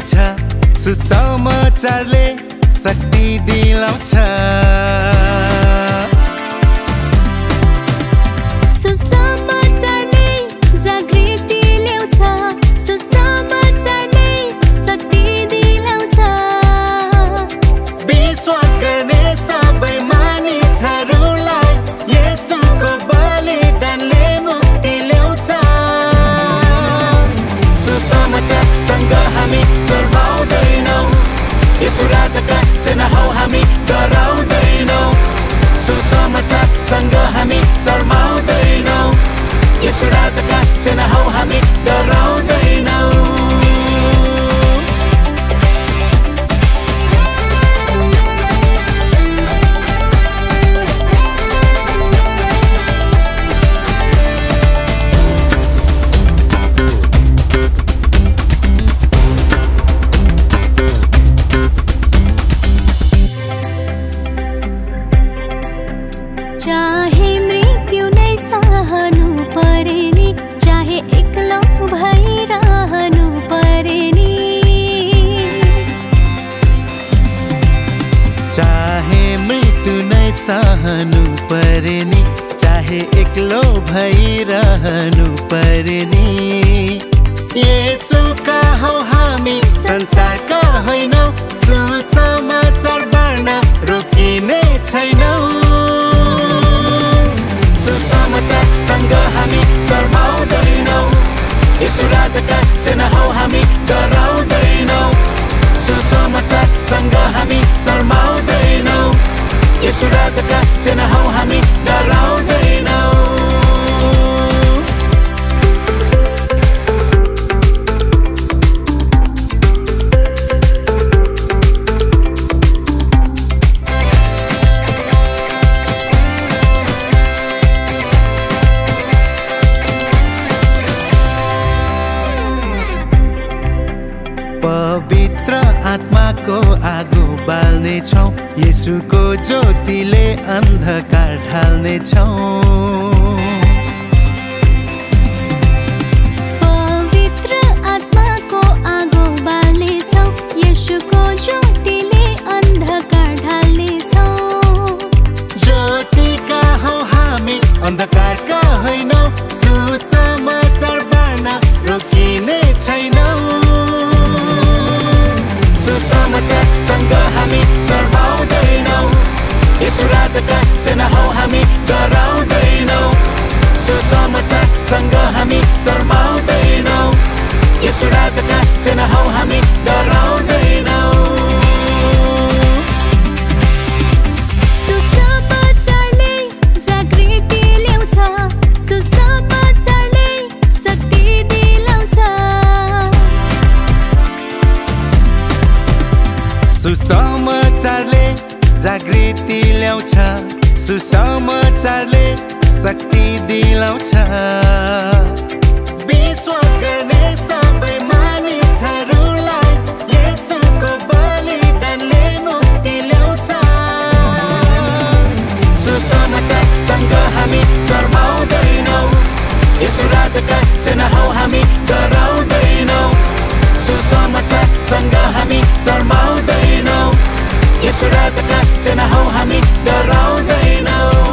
ल्याउँछ सुसमाचारले शक्ति दिलाउँछ सुसमाचारले जागृति ल्याउँछ सुसमाचारले शक्ति दिलाउँछ विश्वास गर्ने सबै मानिसहरूलाई येशूको बलिदानले मुक्ति ल्याउँछ सुसमाचारसँग हामी शर्माउँदैनौँ येशू राजाका सेना हौ हामी डराउँदैनौँ सुसमाचारसँग हामी शर्माउँदैनौँ येशू राजाका सेना हौ हामी डराउँदैनौँ चाहे मृत्यु नै सहनु परे नि चाहे एक्लो भइरहनु परे नि चाहे मृत्यु नै सहनु परे नि चाहे एक्लो भइरहनु परे नि येशूका हौ हामी संसारका होइनौ सुसमाचार बाँड्न रोकिने छैनौ सुसमाचारसँग हामी शर्माउँदैनौँ येशू राजाका सेना हौ हामी डराउँदैनौँ सुसमाचारसँग हामी शर्माउँदैनौँ येशू राजाका सेना हौ हामी डराउँदैनौँ पवित्र आत्माको आगो बाल्नेछौँ येशूको ज्योतिले अन्धकार ढाल्नेछौँ पवित्र आत्माको आगो बाल्नेछौँ येशूको ज्योतिले अन्धकार ढाल्नेछौँ ज्योतिका हौ हामी अन्धकारका होइनौँ सुसमाचार बाँड्न रोकिने छैनौँ सुसमाचारसँग हामी शर्माउँदैनौँ येशू राजाका सेना हौ हामी डराउँदैनौँ सुसमाचारसँग हामी शर्माउँदैनौँ येशू राजाका सेना हौ हामी डराउँदैनौँ सुसमाचारले जागृति ल्याउँछ सुसमाचारले शक्ति दिलाउँछ सुसमाचारले जागृति ल्याउँछ सुसमाचारले शक्ति दिलाउँछ विश्वास गर्ने सबै मानिसहरूलाई येशूको बलिदानले मुक्ति ल्याउँछ सुसमाचारसँग हामी शर्माउँदैनौँ येशू राजाका सेना हौ हामी डराउँदैनौँ सुसमाचारसँग हामी शर्माउँदैनौँ येशू राजाका सेना हौ हामी डराउँदैनौँ